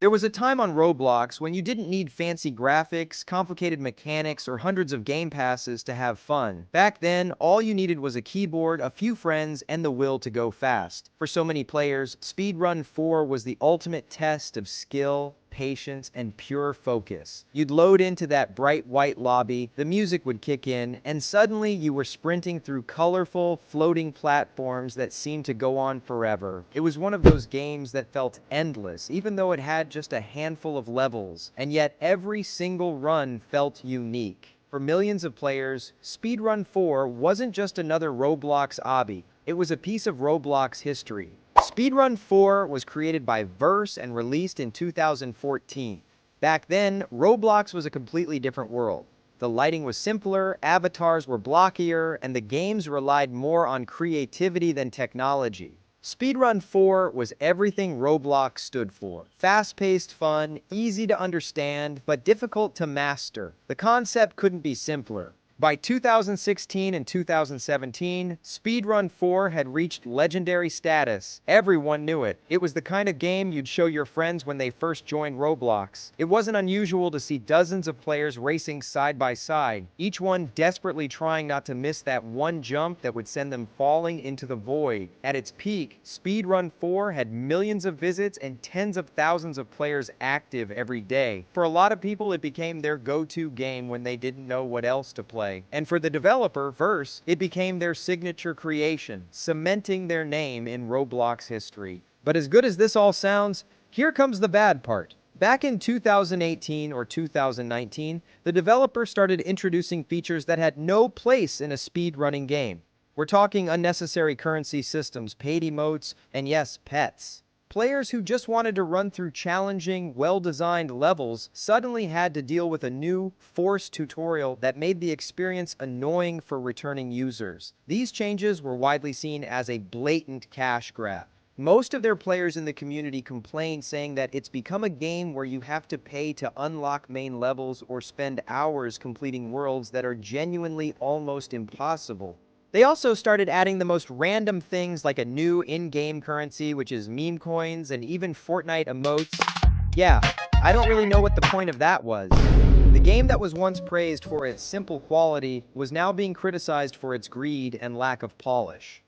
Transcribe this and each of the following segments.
There was a time on Roblox when you didn't need fancy graphics, complicated mechanics, or hundreds of game passes to have fun. Back then, all you needed was a keyboard, a few friends, and the will to go fast. For so many players, Speedrun 4 was the ultimate test of skill, patience, and pure focus. You'd load into that bright white lobby, the music would kick in, and suddenly you were sprinting through colorful, floating platforms that seemed to go on forever. It was one of those games that felt endless, even though it had just a handful of levels, and yet every single run felt unique. For millions of players, Speedrun 4 wasn't just another Roblox obby, it was a piece of Roblox history. Speedrun 4 was created by Verse and released in 2014. Back then, Roblox was a completely different world. The lighting was simpler, avatars were blockier, and the games relied more on creativity than technology. Speedrun 4 was everything Roblox stood for. Fast-paced fun, easy to understand, but difficult to master. The concept couldn't be simpler. By 2016 and 2017, Speedrun 4 had reached legendary status. Everyone knew it. It was the kind of game you'd show your friends when they first joined Roblox. It wasn't unusual to see dozens of players racing side by side, each one desperately trying not to miss that one jump that would send them falling into the void. At its peak, Speedrun 4 had millions of visits and tens of thousands of players active every day. For a lot of people, it became their go-to game when they didn't know what else to play. And for the developer, Verse, it became their signature creation, cementing their name in Roblox history. But as good as this all sounds, here comes the bad part. Back in 2018 or 2019, the developer started introducing features that had no place in a speedrunning game. We're talking unnecessary currency systems, paid emotes, and yes, pets. Players who just wanted to run through challenging, well-designed levels suddenly had to deal with a new, forced tutorial that made the experience annoying for returning users. These changes were widely seen as a blatant cash grab. Most of their players in the community complained, saying that it's become a game where you have to pay to unlock main levels or spend hours completing worlds that are genuinely almost impossible. They also started adding the most random things like a new in-game currency, which is meme coins, and even Fortnite emotes. Yeah, I don't really know what the point of that was. The game that was once praised for its simple quality was now being criticized for its greed and lack of polish.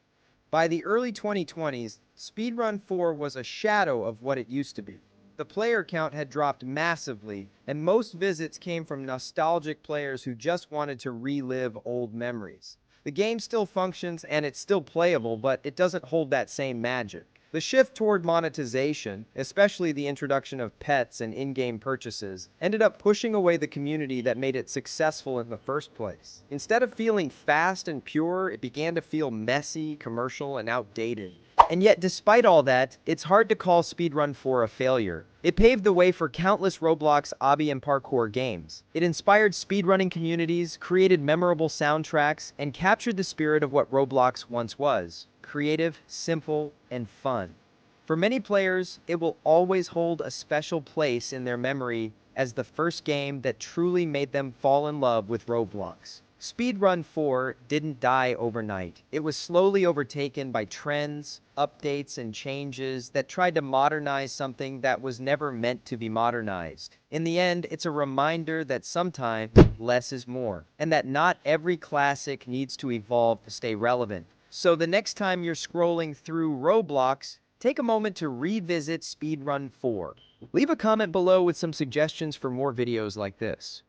By the early 2020s, Speedrun 4 was a shadow of what it used to be. The player count had dropped massively, and most visits came from nostalgic players who just wanted to relive old memories. The game still functions and it's still playable, but it doesn't hold that same magic. The shift toward monetization, especially the introduction of pets and in-game purchases, ended up pushing away the community that made it successful in the first place. Instead of feeling fast and pure, it began to feel messy, commercial, and outdated. And yet, despite all that, it's hard to call Speedrun 4 a failure. It paved the way for countless Roblox obby and parkour games. It inspired speedrunning communities, created memorable soundtracks, and captured the spirit of what Roblox once was: creative, simple, and fun. For many players, it will always hold a special place in their memory as the first game that truly made them fall in love with Roblox. Speedrun 4 didn't die overnight. It was slowly overtaken by trends, updates, and changes that tried to modernize something that was never meant to be modernized. In the end, it's a reminder that sometimes less is more, and that not every classic needs to evolve to stay relevant. So the next time you're scrolling through Roblox, take a moment to revisit Speedrun 4. Leave a comment below with some suggestions for more videos like this.